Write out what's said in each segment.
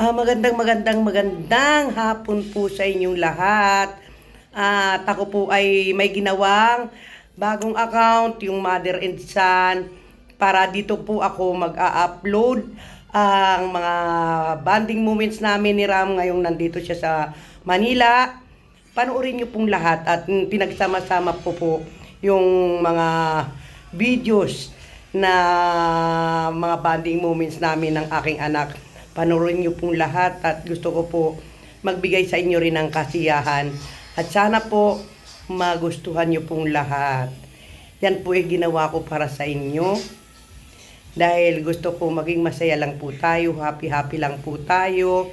Magandang hapon po sa inyong lahat. At ako po ay may ginawang bagong account, yung Mother and Son, para dito po ako mag-a-upload ang mga bonding moments namin ni Ram ngayong nandito siya sa Manila. Panoorin niyo pong lahat at pinagsama-sama po yung mga videos na mga bonding moments namin ng aking anak. Panoorin niyo pong lahat at gusto ko po magbigay sa inyo rin ng kasiyahan. At sana po magustuhan niyo pong lahat. Yan po ay ginawa ko para sa inyo. Dahil gusto ko maging masaya lang po tayo, happy lang po tayo.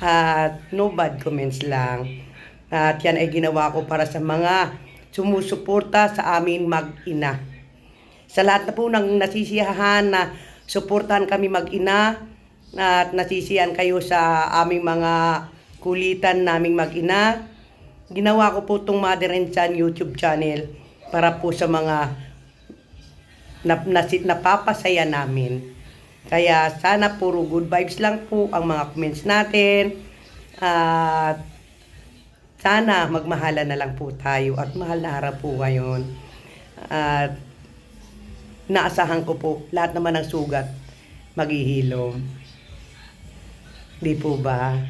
At no bad comments lang. At yan ay ginawa ko para sa mga sumusuporta sa amin mag-ina. Sa lahat na po ng nasisiyahan na suportahan kami mag-ina, at nasisiyan kayo sa aming mga kulitan naming mag-ina. Ginawa ko po itong Mother and Son YouTube channel para po sa mga napapasaya namin. Kaya sana puro good vibes lang po ang mga comments natin. At sana magmahala na lang po tayo at mahal na harap po ngayon. At naasahan ko po lahat naman ng sugat maghihilom. Di po ba?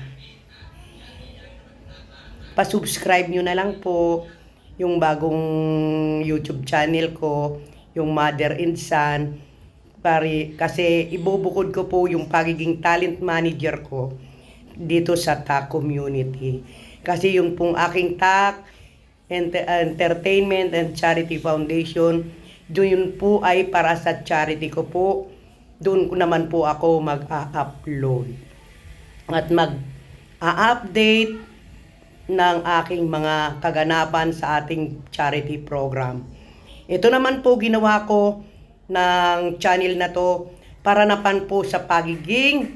Pa-subscribe nyo na lang po yung bagong YouTube channel ko, yung Mother and Son. Kasi ibubukod ko po yung pagiging talent manager ko dito sa TAC community. Kasi yung pong aking TAC Entertainment and Charity Foundation, yun po ay para sa charity ko po. Doon ko naman po ako mag-upload at mag-update ng aking mga kaganapan sa ating charity program. Ito naman po ginawa ko ng channel na to para napan po sa pagiging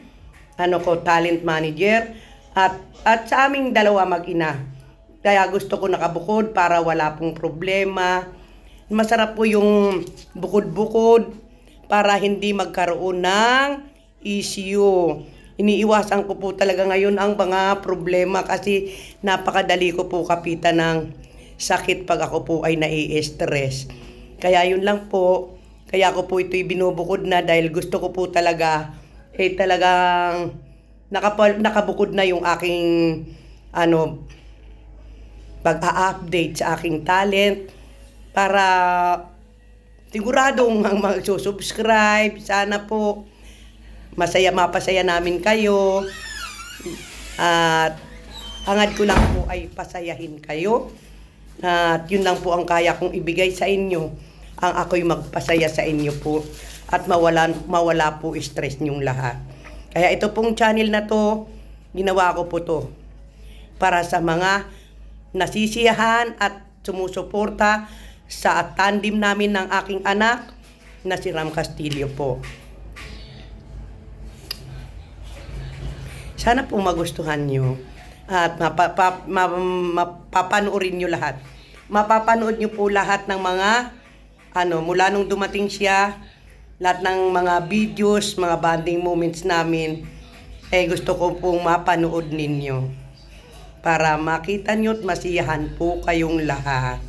talent manager at sa aming dalawa mag-ina. Kaya gusto ko nakabukod para wala pong problema. Masarap po yung bukod-bukod para hindi magkaroon ng issue. Iniiwasan ko po talaga ngayon ang mga problema kasi napakadali ko po kapitan ng sakit pag ako po ay nai-stress. Kaya yun lang po. Kaya ko po ito'y binubukod na dahil gusto ko po talaga talagang nakabukod na yung aking pag-a-update sa aking talent para siguradong ang mag-subscribe. Sana po mapasaya namin kayo. At hangad ko lang po ay pasayahin kayo. At yun lang po ang kaya kong ibigay sa inyo. Ang ako'y magpasaya sa inyo po. At mawala po stress niyong lahat. Kaya ito pong channel na to, ginawa ko po to para sa mga nasisiyahan at sumusuporta sa tandem namin ng aking anak na si Ram Castillo po. Sana po magustuhan nyo at mapapanoorin nyo lahat. Mapapanood nyo po lahat ng mga mula nung dumating siya, lahat ng mga videos, mga bonding moments namin, gusto ko pong mapanood ninyo para makita nyo at masiyahan po kayong lahat.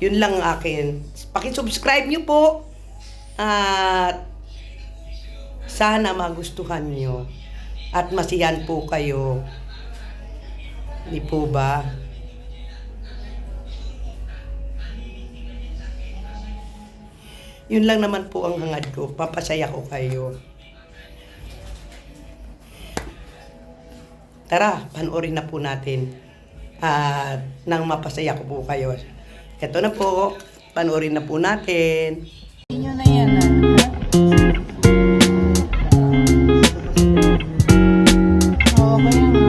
Yun lang akin. Paki-subscribe nyo po at sana magustuhan nyo at masiyahan po kayo. Di po ba? Yun lang naman po ang hangad ko. Papasaya ko kayo. Tara, panoorin na po natin. Nang mapasaya ko po kayo. Ito na po. Panoorin na po natin. Inyo na yan Oo, kaya nga.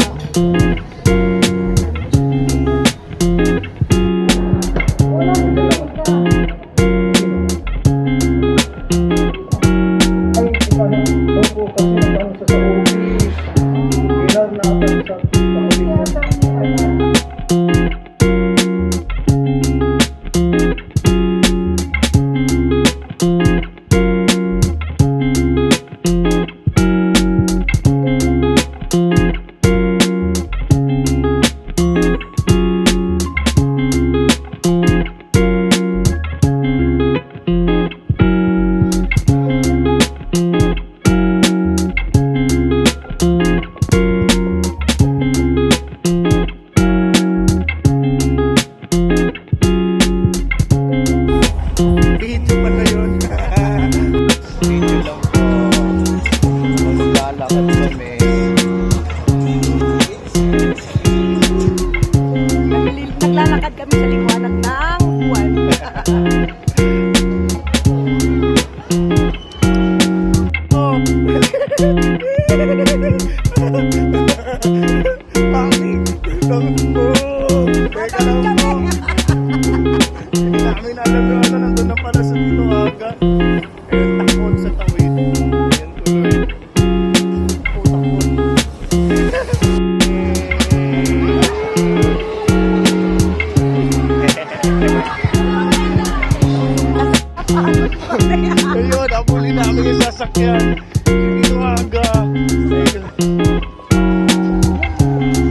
kami. Naglalakad kami sa liwanag ng buwan. Oh. Mami, takbo. Teka lang po. Hindi namin alam yung ano, nandun na pala sa dito aga. Ayun, takbon sa tawid. Ayan tuloy. Takbo. Ayun, abuli namin yung sasakyan. Dito aga.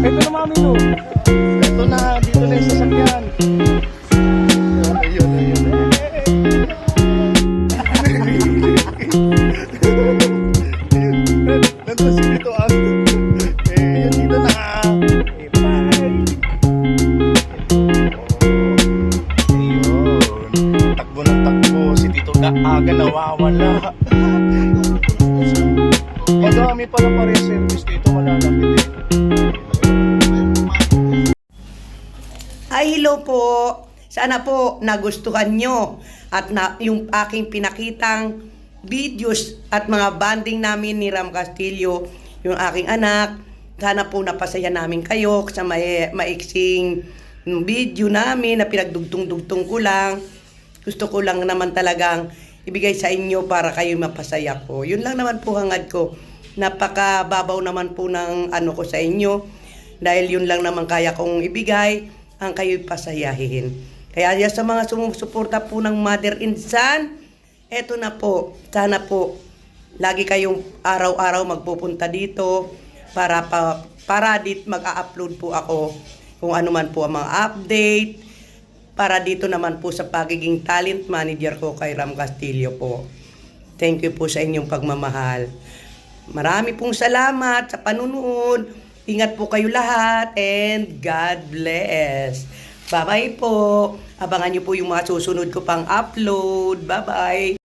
Ito na mami no. Ito na, dito na yung sasakyan. Ayun, ayun, ayun. Ayun, nandun si dito aga. Ayun, dito na. Okay, bye. Ayun. Takbo ng takbo. Si Tito na aga nawawala. Madami pala pa rin service dito, malalapit eh. Ay, hello po. Sana po nagustuhan nyo at yung aking pinakitang videos at mga banding namin ni Ram Castillo, yung aking anak. Sana po napasaya namin kayo sa maiksing video namin na pinagdugtong-dugtong ko lang. Gusto ko lang naman talagang ibigay sa inyo para kayo mapasaya ko. Yun lang naman po hangad ko. Napakababaw naman po ng ano ko sa inyo. Dahil yun lang naman kaya kong ibigay ang kayo'y pasayahin. Kaya sa mga sumusuporta po ng Mother and Son, eto na po. Sana po lagi kayong araw-araw magpupunta dito para dit mag-a-upload po ako kung ano man po ang mga update para dito naman po sa pagiging talent manager ko kay Ram Castillo po. Thank you po sa inyong pagmamahal. Marami pong salamat sa panunood. Ingat po kayo lahat and God bless. Bye-bye po. Abangan niyo po yung mga susunod ko pang upload. Bye-bye.